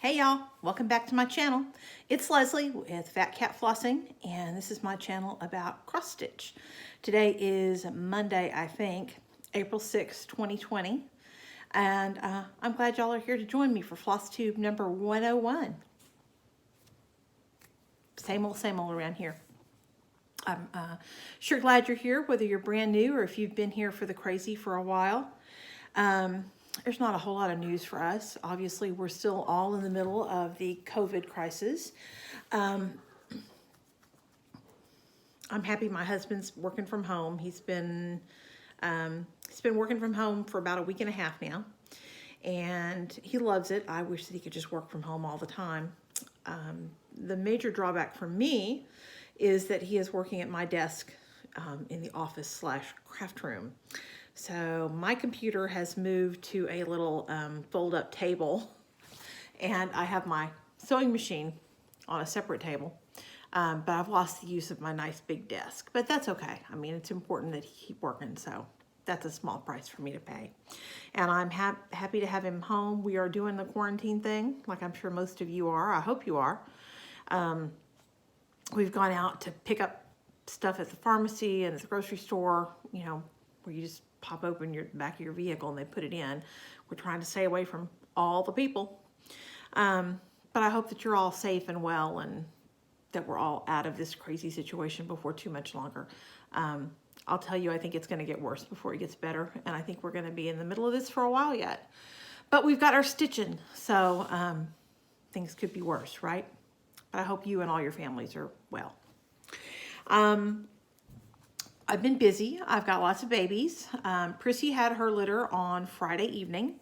Hey y'all, welcome back to my channel. It's Leslie with Phat Cat Flossing, and this is my channel about cross stitch. Today is Monday, I think, April 6, 2020, and I'm glad y'all are here to join me for FlossTube number 101. Same old around here. I'm sure glad you're here, whether you're brand new or if you've been here for the crazy for a while. There's not a whole lot of news for us. Obviously, we're still all in the middle of the COVID crisis. I'm happy my husband's working from home. He's been working from home for about a week and a half now, and he loves it. I wish that he could just work from home all the time. The major drawback for me is that he is working at my desk in the office / craft room. So my computer has moved to a little fold-up table, and I have my sewing machine on a separate table, but I've lost the use of my nice big desk. But that's okay. I mean, it's important that he keep working, so that's a small price for me to pay. And I'm happy to have him home. We are doing the quarantine thing, like I'm sure most of you are. I hope you are. We've gone out to pick up stuff at the pharmacy and at the grocery store, you know, where you just pop open your back of your vehicle and they put it in. We're trying to stay away from all the people. But I hope that you're all safe and well and that we're all out of this crazy situation before too much longer. I'll tell you, I think it's going to get worse before it gets better. And I think we're going to be in the middle of this for a while yet. But we've got our stitching, so things could be worse, right? But I hope you and all your families are well. I've been busy. I've got lots of babies. Prissy had her litter on Friday evening.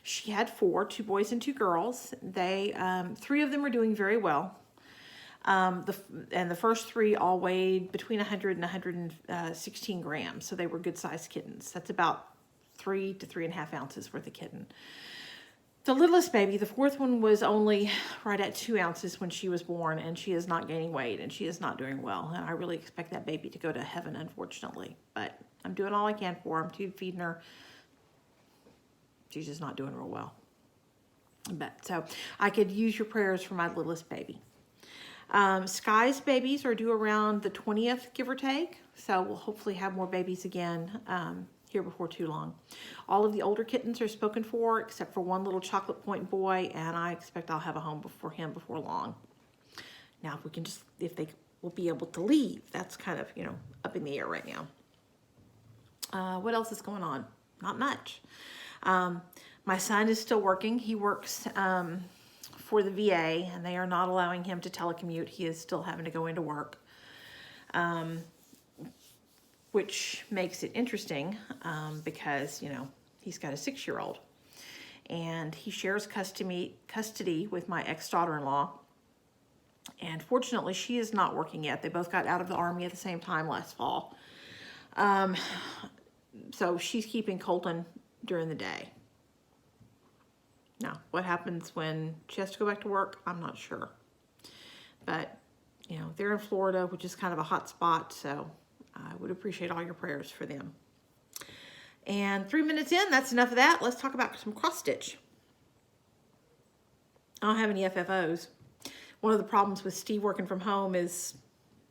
She had 4, 2 boys and 2 girls. They, 3 of them were doing very well. And the first 3 all weighed between 100 and 116 grams. So they were good sized kittens. That's about 3 to 3.5 ounces worth of kitten. The littlest baby, the 4th one, was only right at 2 ounces when she was born, and she is not gaining weight, and she is not doing well. And I really expect that baby to go to heaven, unfortunately. But I'm doing all I can for her. I'm tube feeding her. She's just not doing real well. But so I could use your prayers for my littlest baby. Sky's babies are due around the 20th, give or take. So we'll hopefully have more babies again here before too long. All of the older kittens are spoken for, except for one little chocolate point boy, and I expect I'll have a home for him before long. Now, if they will be able to leave, that's kind of, up in the air right now. What else is going on? Not much. My son is still working. He works for the VA, and they are not allowing him to telecommute. He is still having to go into work. Which makes it interesting because, he's got a 6-year-old. And he shares custody with my ex-daughter-in-law. And fortunately, she is not working yet. They both got out of the Army at the same time last fall. So she's keeping Colton during the day. Now, what happens when she has to go back to work, I'm not sure. But, they're in Florida, which is kind of a hot spot, so I would appreciate all your prayers for them. And 3 minutes in, that's enough of that. Let's talk about some cross stitch. I don't have any FFOs. One of the problems with Steve working from home is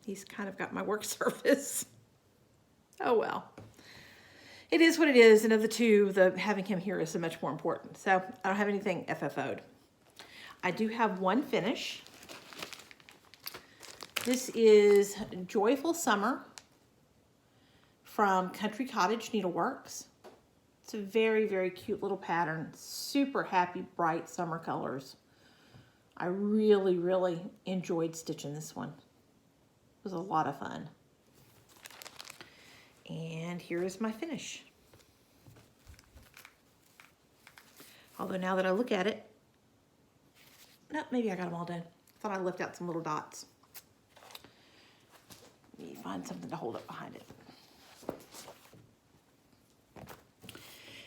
he's kind of got my work surface. Oh well. It is what it is, and of the two, having him here is much more important. So I don't have anything FFO'd. I do have one finish. This is Joyful Summer from Cottage Needleworks. It's a very, very cute little pattern. Super happy, bright summer colors. I really, really enjoyed stitching this one. It was a lot of fun. And here is my finish. Although now that I look at it, no, maybe I got them all done. I thought I left out some little dots. Let me find something to hold up behind it.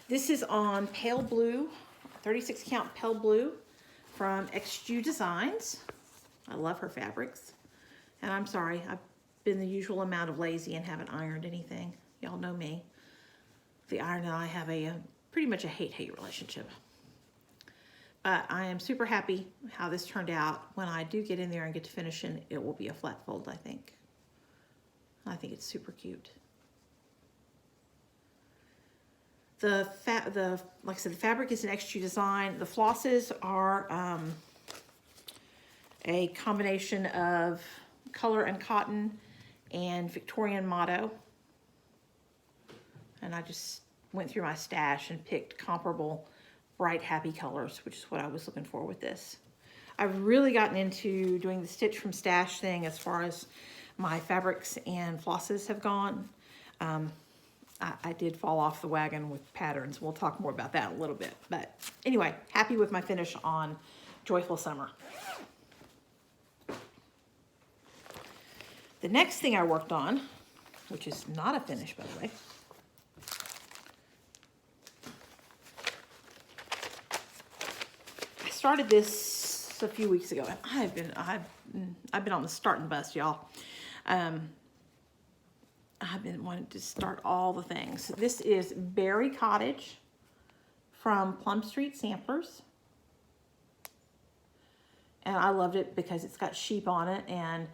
This is on pale blue, 36 count pale blue from XG Designs. I love her fabrics. And I'm sorry, I've been the usual amount of lazy and haven't ironed anything. Y'all know me. The iron and I have pretty much a hate-hate relationship. But I am super happy how this turned out. When I do get in there and get to finishing, it will be a flat fold, I think. I think it's super cute. Like I said, the fabric is an XG design. The flosses are a combination of color and cotton and Victorian motto. And I just went through my stash and picked comparable bright, happy colors, which is what I was looking for with this. I've really gotten into doing the stitch from stash thing as far as my fabrics and flosses have gone. I did fall off the wagon with patterns. We'll talk more about that in a little bit. But anyway, happy with my finish on Joyful Summer. The next thing I worked on, which is not a finish, by the way, I started this a few weeks ago. I've been on the starting bus, y'all. I've been wanting to start all the things. This is Berry Cottage from Plum Street Samplers. And I loved it because it's got sheep on it. And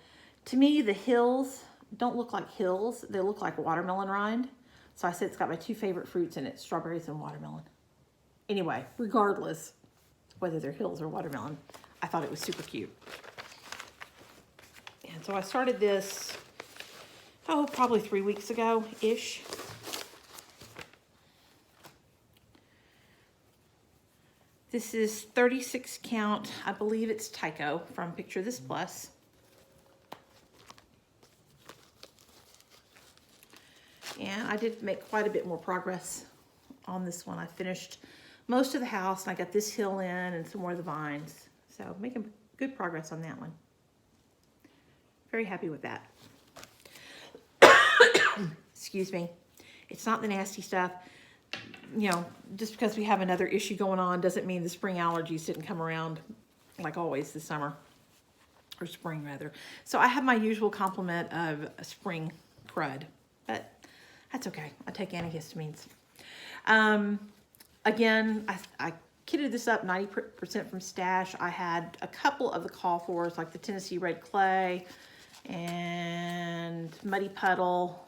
to me, the hills don't look like hills. They look like watermelon rind. So I said it's got my two favorite fruits in it, strawberries and watermelon. Anyway, regardless whether they're hills or watermelon, I thought it was super cute. And so I started this, probably 3 weeks ago-ish. This is 36 count. I believe it's Tycho from Picture This Plus. And I did make quite a bit more progress on this one. I finished most of the house, and I got this hill in and some more of the vines. So making good progress on that one. Very happy with that. Excuse me. It's not the nasty stuff. You know, just because we have another issue going on doesn't mean the spring allergies didn't come around like always this summer. Or spring, rather. So I have my usual complement of a spring crud. But that's okay. I take antihistamines. Again, I kitted this up 90% from stash. I had a couple of the call fors, like the Tennessee Red Clay and Muddy Puddle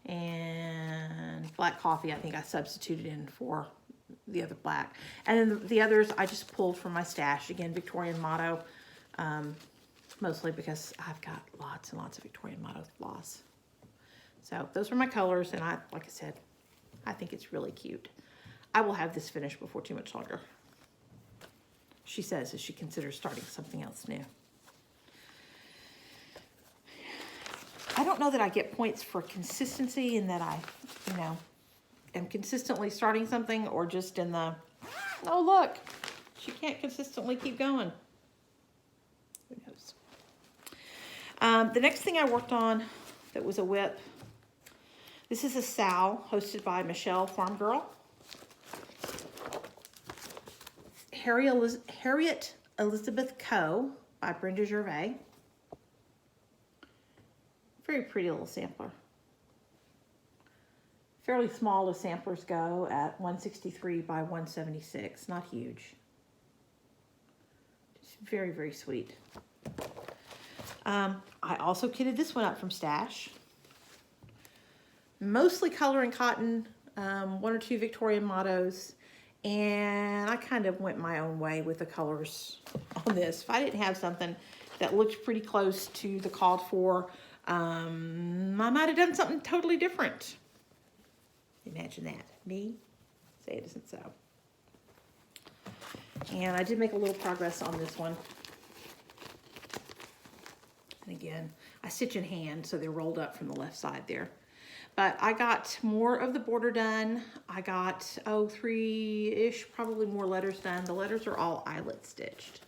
and Black Coffee. I think I substituted in for the other black. And then the others I just pulled from my stash. Again, Victorian motto, mostly because I've got lots and lots of Victorian motto floss. So those are my colors, and like I said, I think it's really cute. I will have this finished before too much longer. She says as she considers starting something else new. I don't know that I get points for consistency in that I, am consistently starting something, or just in the, oh look, she can't consistently keep going. Who knows? The next thing I worked on that was a whip. This is a SAL hosted by Michelle Farm Girl. Harriette Elizabeth Coe by Brenda Gervais. Very pretty little sampler. Fairly small as samplers go at 163 by 176. Not huge. Just very, very sweet. I also kitted this one up from stash. Mostly color and cotton, one or two Victorian mottos, and I kind of went my own way with the colors on this. If I didn't have something that looked pretty close to the called for, I might have done something totally different. Imagine that. Me? Say it isn't so. And I did make a little progress on this one. And again, I stitch in hand, so they're rolled up from the left side there. But I got more of the border done. I got, 3-ish, probably more letters done. The letters are all eyelet stitched.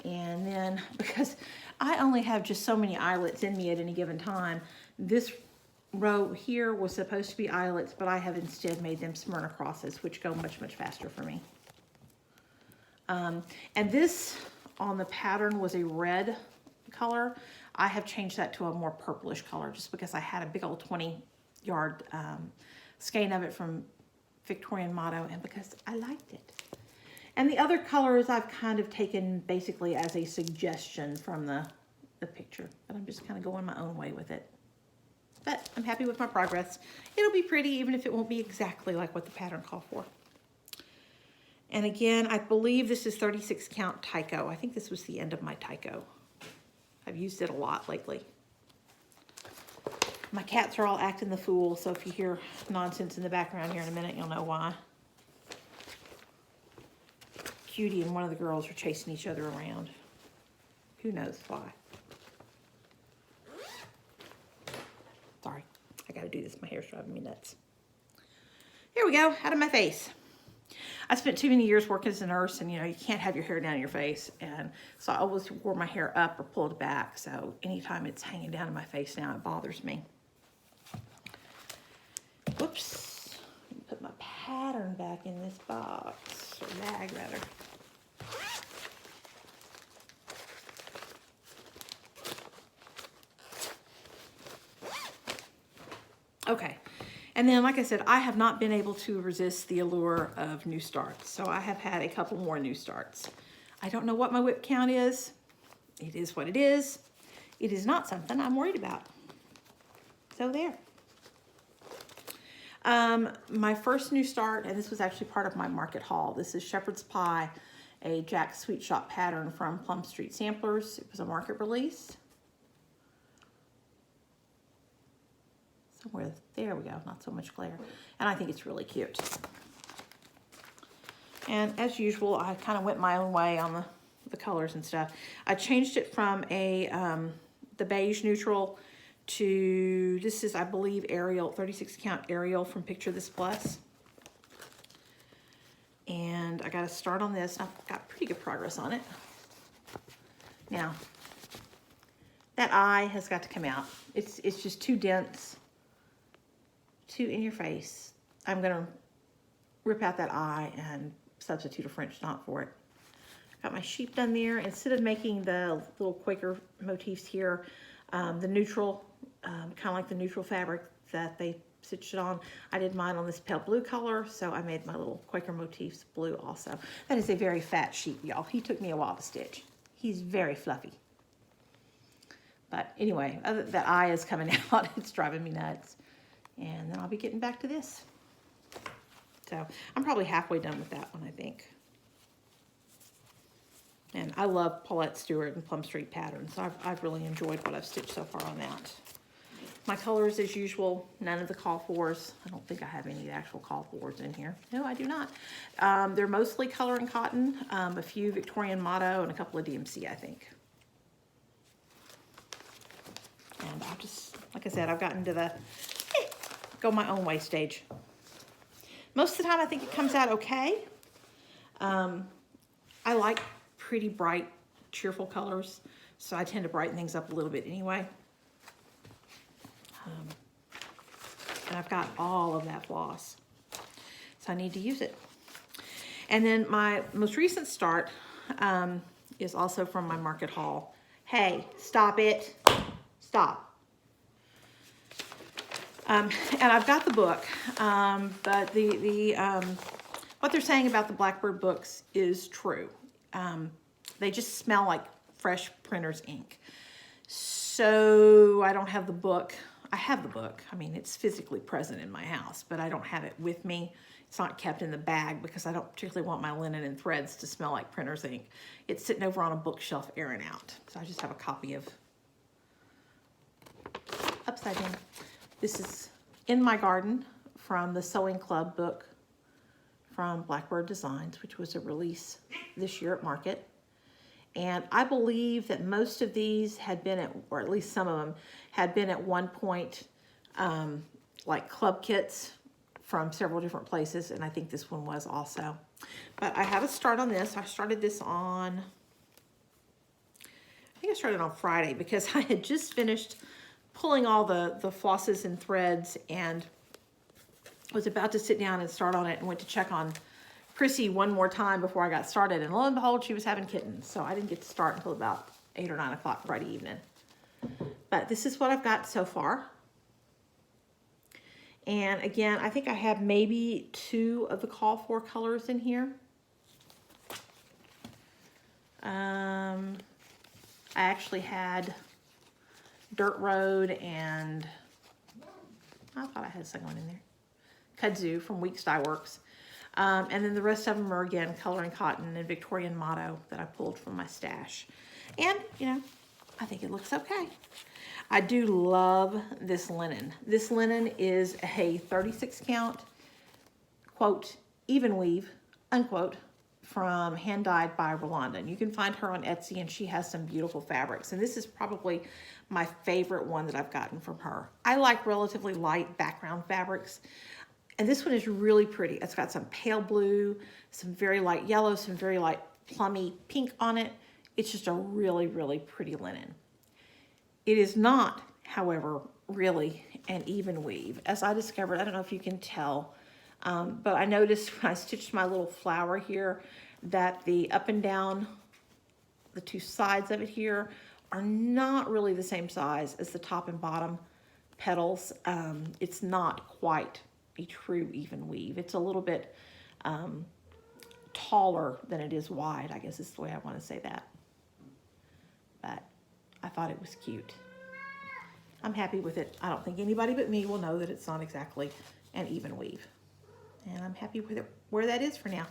And then, because I only have just so many eyelets in me at any given time, this row here was supposed to be eyelets, but I have instead made them Smyrna crosses, which go much, much faster for me. And this on the pattern was a red color. I have changed that to a more purplish color just because I had a big old 20-yard skein of it from Victorian motto, and because I liked it. And the other colors I've kind of taken basically as a suggestion from the picture, but I'm just kind of going my own way with it. But I'm happy with my progress. It'll be pretty even if it won't be exactly like what the pattern called for. And again, I believe this is 36 count Tyco. I think this was the end of my Tyco. I've used it a lot lately. My cats are all acting the fool, so if you hear nonsense in the background here in a minute, you'll know why. Cutie and one of the girls are chasing each other around. Who knows why? Sorry, I gotta do this. My hair's driving me nuts. Here we go, out of my face. I spent too many years working as a nurse, and you know, you can't have your hair down in your face. And so I always wore my hair up or pulled back. So anytime it's hanging down in my face now, it bothers me. Whoops. Put my pattern back in this box, or bag rather. Okay, and then like I said, I have not been able to resist the allure of new starts. So I have had a couple more new starts. I don't know what my whip count is. It is what it is. It is not something I'm worried about. So there. My first new start, and this was actually part of my market haul. This is Shepherd's Pie, a Jack's Sweet Shop pattern from Plum Street Samplers. It was a market release. Somewhere, there we go, not so much glare. And I think it's really cute. And as usual, I kind of went my own way on the colors and stuff. I changed it from the beige neutral to, this is, I believe, Ariel, 36 count Ariel from Picture This Plus. And I got to start on this. I've got pretty good progress on it. Now, that eye has got to come out. It's just too dense. Too in your face. I'm gonna rip out that eye and substitute a French knot for it. Got my sheep done there. Instead of making the little Quaker motifs here, the neutral, kind of like the neutral fabric that they stitched it on, I did mine on this pale blue color, so I made my little Quaker motifs blue also. That is a very fat sheep, y'all. He took me a while to stitch. He's very fluffy. But anyway, that eye is coming out. It's driving me nuts. And then I'll be getting back to this. So I'm probably halfway done with that one, I think. And I love Paulette Stewart and Plum Street patterns. So I've really enjoyed what I've stitched so far on that. My colors, as usual, none of the call fors. I don't think I have any actual call fors in here. No, I do not. They're mostly color and cotton, a few Victorian Motto, and a couple of DMC, I think. And I'll just, like I said, I've gotten to the go my own way stage. Most of the time I think it comes out okay. I like pretty bright, cheerful colors, so I tend to brighten things up a little bit anyway. And I've got all of that floss, so I need to use it. And then my most recent start is also from my market haul. Hey, stop it. Stop. And I've got the book, but what they're saying about the Blackbird books is true. They just smell like fresh printer's ink. So I don't have the book. I have the book. I mean, it's physically present in my house, but I don't have it with me. It's not kept in the bag because I don't particularly want my linen and threads to smell like printer's ink. It's sitting over on a bookshelf airing out. So I just have a copy of Upside Down. This is In My Garden from the Sewing Club book from Blackbird Designs, which was a release this year at market. And I believe that most of these had been at, or at least some of them, had been at one point like club kits from several different places, and I think this one was also. But I have a start on this. I started this on, I think I started on Friday because I had just finished pulling all the flosses and threads and was about to sit down and start on it and went to check on Chrissy one more time before I got started. And lo and behold, she was having kittens. So I didn't get to start until about 8 or 9 o'clock Friday evening. But this is what I've got so far. And again, I think I have maybe 2 of the call for colors in here. I actually had Dirt Road and I thought I had someone in there. Kudzu from Weeks Dye Works. And then the rest of them are, again, Coloring Cotton and Victorian Motto that I pulled from my stash. And, you know, I think it looks okay. I do love this linen. This linen is a 36 count, quote, even weave, unquote, from Hand Dyed by Rolanda. And you can find her on Etsy, and she has some beautiful fabrics. And this is probably my favorite one that I've gotten from her. I like relatively light background fabrics. And this one is really pretty. It's got some pale blue, some very light yellow, some very light plummy pink on it. It's just a really, really pretty linen. It is not, however, really an even weave. As I discovered, I don't know if you can tell, but I noticed when I stitched my little flower here that the up and down, the two sides of it here are not really the same size as the top and bottom petals. It's not quite a true even weave. It's a little bit taller than it is wide, I guess is the way I want to say that. But I thought it was cute. I'm happy with it. I don't think anybody but me will know that it's not exactly an even weave. And I'm happy with it where that is for now.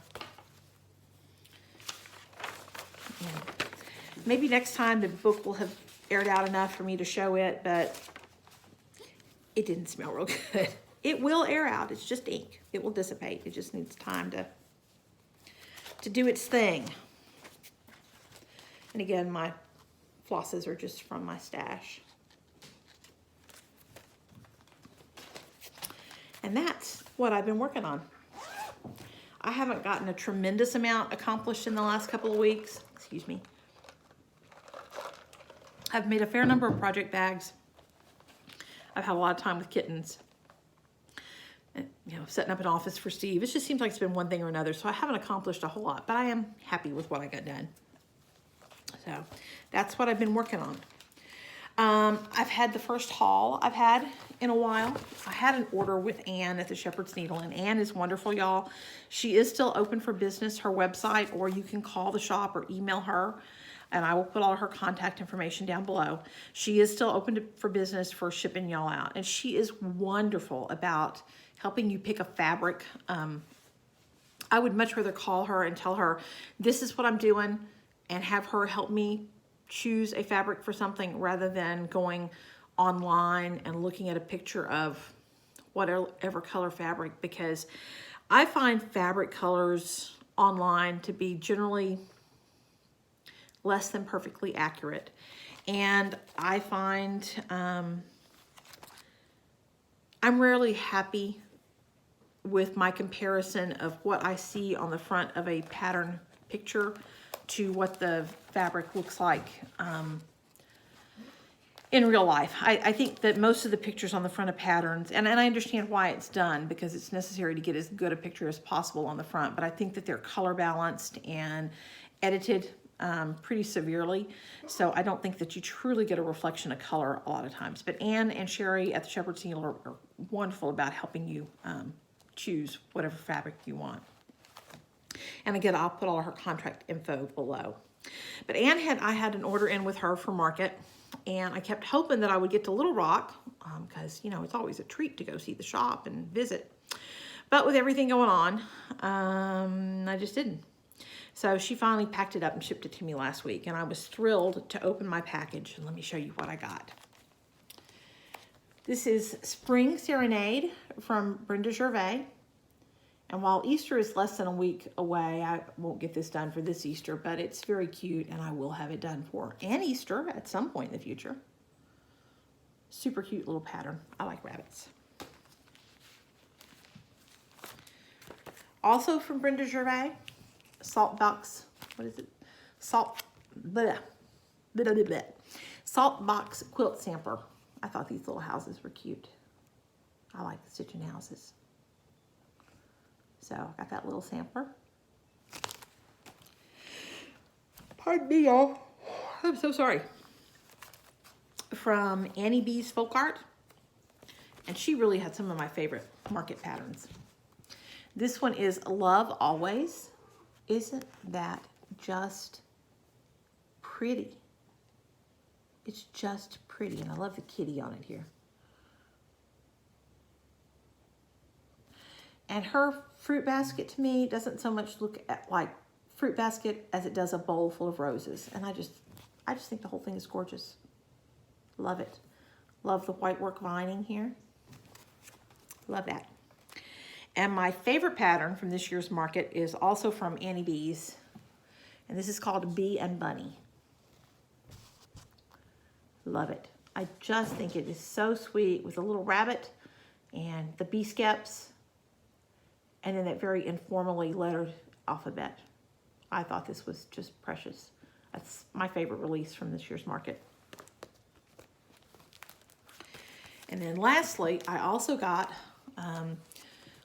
Yeah. Maybe next time the book will have aired out enough for me to show it, but it didn't smell real good. It will air out. It's just ink. It will dissipate. It just needs time to do its thing. And again, my flosses are just from my stash. And that's what I've been working on. I haven't gotten a tremendous amount accomplished in the last couple of weeks. Excuse me. I've made a fair number of project bags. I've had a lot of time with kittens. And, you know, setting up an office for Steve. It just seems like it's been one thing or another. So I haven't accomplished a whole lot, but I am happy with what I got done. So that's what I've been working on. I've had the first haul I've had in a while. I had an order with Ann at the Shepherd's Needle, and Ann is wonderful, y'all. She is still open for business, her website, or you can call the shop or email her, and I will put all her contact information down below. She is still open for business for shipping y'all out, and she is wonderful about helping you pick a fabric. I would much rather call her and tell her, this is what I'm doing, and have her help me choose a fabric for something rather than going online and looking at a picture of whatever color fabric, because I find fabric colors online to be generally less than perfectly accurate. And I find I'm rarely happy with my comparison of what I see on the front of a pattern picture to what the fabric looks like in real life. I think that most of the pictures on the front of patterns, and I understand why it's done, because it's necessary to get as good a picture as possible on the front, but I think that they're color balanced and edited pretty severely. So I don't think that you truly get a reflection of color a lot of times. But Ann and Sherry at the Shepherd's Needle are wonderful about helping you choose whatever fabric you want. And again, I'll put all her contact info below. But I had an order in with her for market, and I kept hoping that I would get to Little Rock, because, you know, it's always a treat to go see the shop and visit. But with everything going on, I just didn't. So she finally packed it up and shipped it to me last week, and I was thrilled to open my package. And let me show you what I got. This is Spring Serenade from Brenda Gervais. And while Easter is less than a week away, I won't get this done for this Easter, but it's very cute, and I will have it done for an Easter at some point in the future. Super cute little pattern. I like rabbits. Also from Brenda Gervais, Salt Box, what is it? Salt Box Quilt Sampler. I thought these little houses were cute. I like stitching houses. So I got that little sampler. Pardon me, y'all. I'm so sorry. From Annie B's Folk Art. And she really had some of my favorite market patterns. This one is Love Always. Isn't that just pretty. It's just pretty, and I love the kitty on it here. And her fruit basket to me doesn't so much look like fruit basket as it does a bowl full of roses. And I just think the whole thing is gorgeous. Love it. Love the white work vining here. Love that. And my favorite pattern from this year's market is also from Annie B's. And this is called Bee and Bunny. Love it. I just think it is so sweet with a little rabbit and the bee skeps. And then that very informally lettered alphabet. I thought this was just precious. That's my favorite release from this year's market. And then lastly, I also got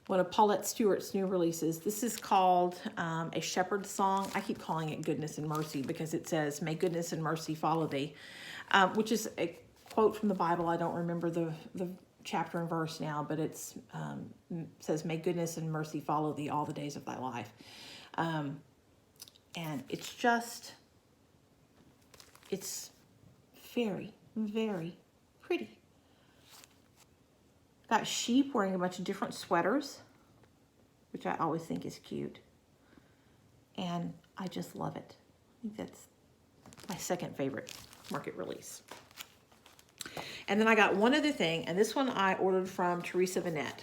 one of Paulette Stewart's new releases. This is called A Shepherd's Song. I keep calling it Goodness and Mercy because it says, may goodness and mercy follow thee, which is a quote from the Bible. I don't remember the chapter and verse now, but it's says, may goodness and mercy follow thee all the days of thy life. And it's very, very pretty. Got sheep wearing a bunch of different sweaters, which I always think is cute. And I just love it. I think that's my second favorite market release. And then I got one other thing, and this one I ordered from Teresa Vanette.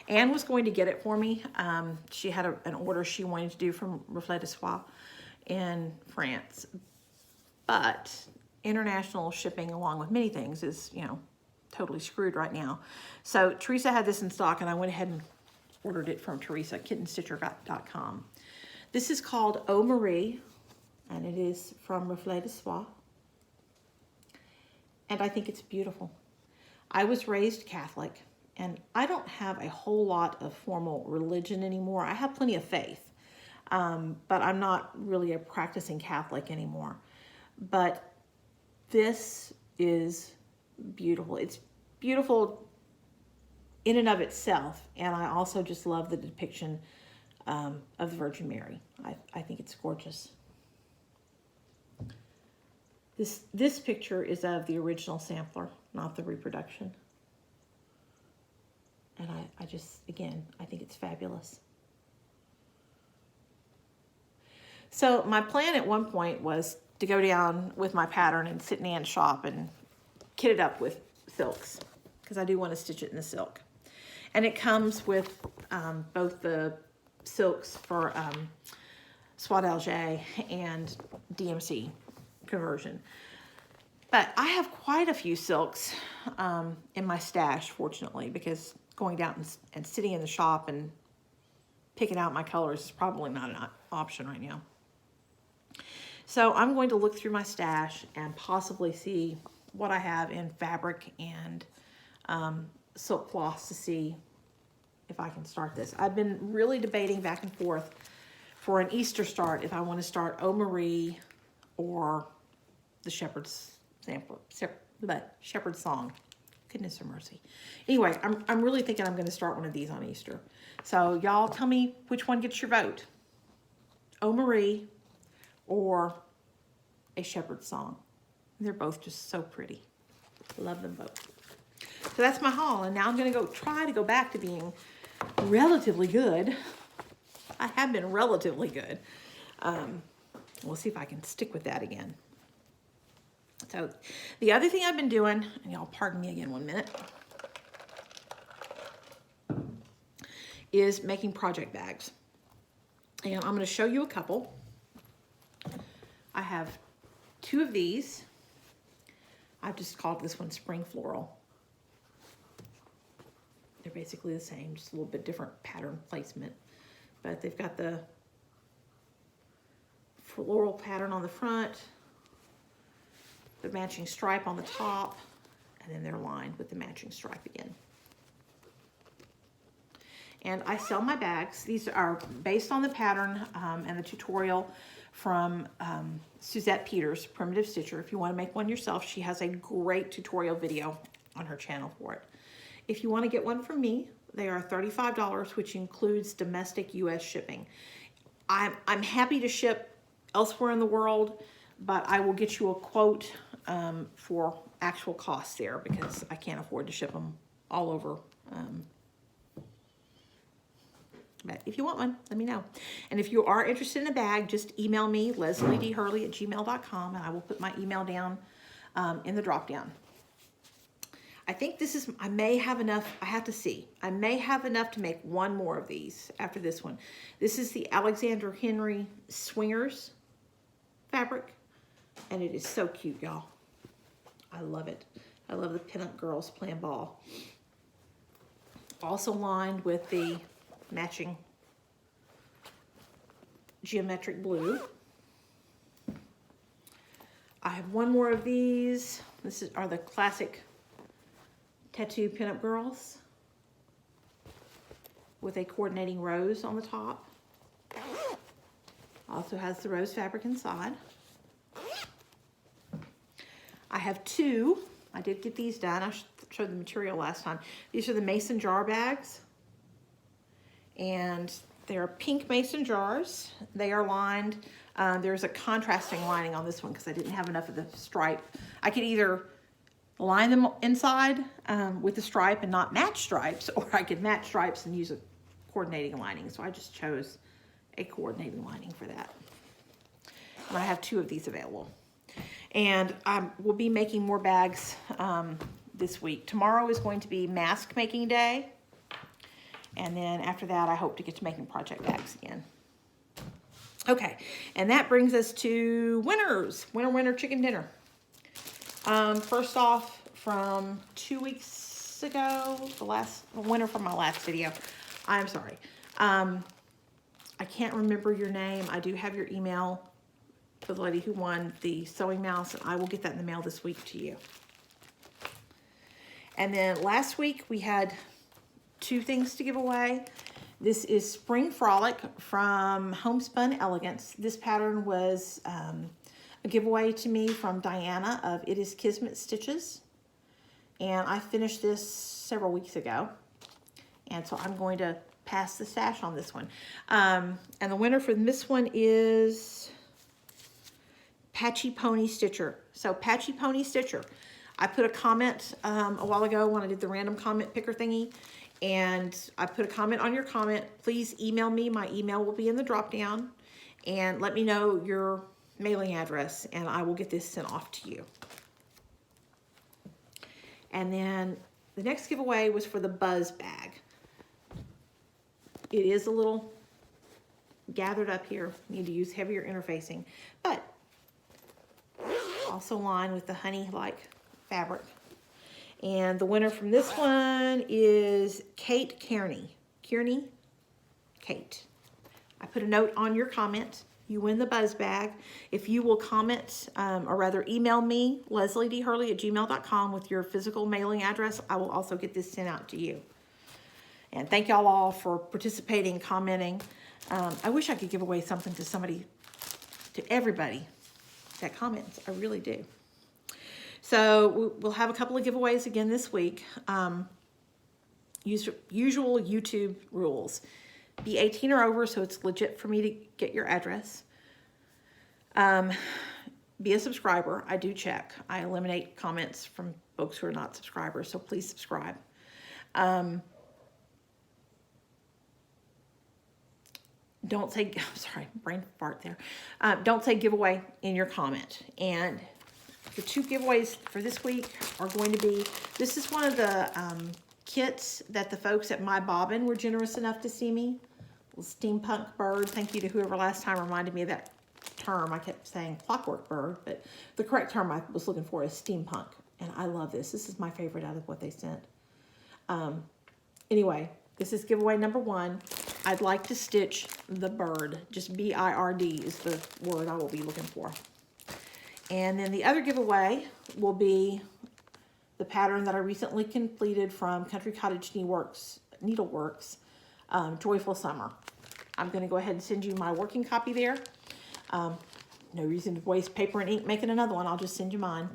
Anne was going to get it for me. She had an order she wanted to do from Reflet de Soie in France. But international shipping, along with many things, is, you know, totally screwed right now. So Teresa had this in stock, and I went ahead and ordered it from Teresa, kittenstitcher.com. This is called Oh Marie, and it is from Reflet de Soie. And I think it's beautiful. I was raised Catholic, and I don't have a whole lot of formal religion anymore. I have plenty of faith, but I'm not really a practicing Catholic anymore. But this is beautiful. It's beautiful in and of itself, and I also just love the depiction of the Virgin Mary. I think it's gorgeous. This picture is of the original sampler, not the reproduction. And I just, again, I think it's fabulous. So my plan at one point was to go down with my pattern and sit in Anne's shop and kit it up with silks, because I do want to stitch it in the silk. And it comes with both the silks for Soie d'Alger and DMC conversion. But I have quite a few silks in my stash, fortunately, because going down and sitting in the shop and picking out my colors is probably not an option right now. So I'm going to look through my stash and possibly see what I have in fabric and silk cloths to see if I can start this. I've been really debating back and forth for an Easter start if I want to start Oh Marie or the Shepherd's Sampler, Shepherd's Song. Goodness or mercy. Anyway, I'm really thinking I'm going to start one of these on Easter. So y'all tell me which one gets your vote. Oh Marie or A Shepherd's Song. They're both just so pretty. Love them both. So that's my haul, and now I'm going to try to go back to being relatively good. I have been relatively good. We'll see if I can stick with that again. So the other thing I've been doing, and y'all pardon me again 1 minute, is making project bags. And I'm going to show you a couple. I have 2 of these. I've just called this one Spring Floral. They're basically the same, just a little bit different pattern placement. But they've got the floral pattern on the front, the matching stripe on the top, and then they're lined with the matching stripe again. And I sell my bags. These are based on the pattern and the tutorial from Suzette Peters, Primitive Stitcher. If you want to make one yourself, she has a great tutorial video on her channel for it. If you want to get one from me, they are $35, which includes domestic U.S. shipping. I'm happy to ship elsewhere in the world, but I will get you a quote for actual costs there because I can't afford to ship them all over. But if you want one, let me know. And if you are interested in a bag, just email me, lesliedhurley@gmail.com, and I will put my email down in the drop down. I think this is, I may have enough, I have to see. I may have enough to make one more of these after this one. This is the Alexander Henry Swingers fabric, and it is so cute, y'all. I love it. I love the pinup girls playing ball. Also lined with the matching geometric blue. I have one more of these. Are the classic tattoo pinup girls with a coordinating rose on the top. Also has the rose fabric inside. I have two. I did get these done. I showed the material last time. These are the mason jar bags. And they're pink mason jars. They are lined. There's a contrasting lining on this one because I didn't have enough of the stripe. I could either line them inside with the stripe and not match stripes, or I could match stripes and use a coordinating lining. So I just chose a coordinating lining for that. And I have two of these available. And I will be making more bags this week. Tomorrow is going to be mask making day. And then after that, I hope to get to making project bags again. Okay, and that brings us to winners. Winner chicken dinner. First off, from 2 weeks ago, the winner from my last video. I'm sorry. I can't remember your name. I do have your email for the lady who won the sewing mouse, and I will get that in the mail this week to you. And then last week we had two things to give away. This is Spring Frolic from Homespun Elegance. This pattern was a giveaway to me from Diana of It Is Kismet Stitches. And I finished this several weeks ago. And so I'm going to pass the stash on this one. And the winner for this one is Patchy Pony Stitcher. So Patchy Pony Stitcher. I put a comment a while ago when I did the random comment picker thingy. And I put a comment on your comment. Please email me. My email will be in the drop down. And let me know your mailing address, and I will get this sent off to you. And then the next giveaway was for the Buzz bag. It is a little gathered up here. You need to use heavier interfacing, but also lined with the honey-like fabric. And the winner from this one is Kate Kearney. Kate. I put a note on your comment. You win the Buzz bag. If you will comment, or rather email me, lesliedhurley@gmail.com with your physical mailing address, I will also get this sent out to you. And thank y'all all for participating, commenting. I wish I could give away something to everybody that comments. I really do. So we'll have a couple of giveaways again this week. Usual YouTube rules. Be 18 or over, so it's legit for me to get your address. Be a subscriber. I do check. I eliminate comments from folks who are not subscribers, so please subscribe. Don't say, sorry, brain fart there. Don't say giveaway in your comment. And the two giveaways for this week are going to be, this is one of the kits that the folks at My Bobbin were generous enough to see me. Steampunk bird. Thank you to whoever last time reminded me of that term. I kept saying clockwork bird, but the correct term I was looking for is steampunk. And I love this. This is my favorite out of what they sent. Anyway, this is giveaway number 1. I'd like to stitch the bird. Just B-I-R-D is the word I will be looking for. And then the other giveaway will be the pattern that I recently completed from Country Cottage Needleworks, Joyful Summer. I'm going to go ahead and send you my working copy there. No reason to waste paper and ink making another one. I'll just send you mine.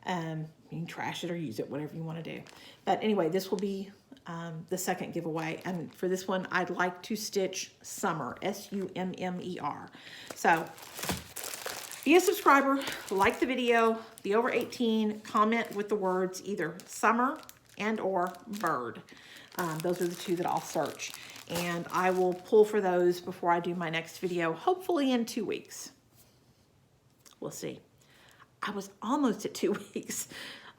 You can trash it or use it, whatever you want to do. But anyway, this will be the second giveaway. And for this one, I'd like to stitch Summer, S-U-M-M-E-R. So Be a subscriber, like the video, be over 18, comment with the words either summer and or bird. Those are the two that I'll search. And I will pull for those before I do my next video, hopefully in 2 weeks. We'll see. I was almost at 2 weeks.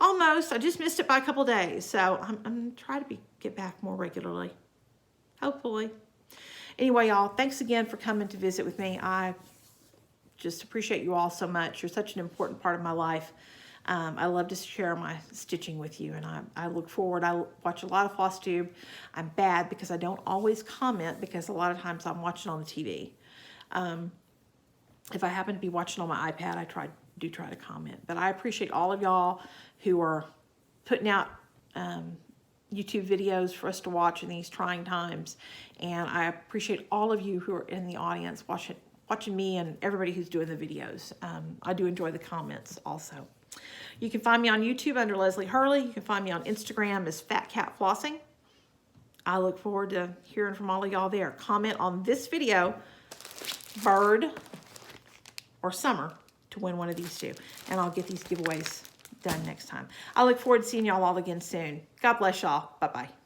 Almost. I just missed it by a couple days. So I'm trying to get back more regularly. Hopefully. Anyway, y'all, thanks again for coming to visit with me. I just appreciate you all so much. You're such an important part of my life. I love to share my stitching with you, and I look forward. I watch a lot of FlossTube. I'm bad because I don't always comment because a lot of times I'm watching on the TV. If I happen to be watching on my iPad, I do try to comment. But I appreciate all of y'all who are putting out YouTube videos for us to watch in these trying times. And I appreciate all of you who are in the audience watching me and everybody who's doing the videos. I do enjoy the comments also. You can find me on YouTube under Leslie Hurley. You can find me on Instagram as Phat Cat Flossing. I look forward to hearing from all of y'all there. Comment on this video, bird or summer, to win one of these two. And I'll get these giveaways done next time. I look forward to seeing y'all all again soon. God bless y'all. Bye-bye.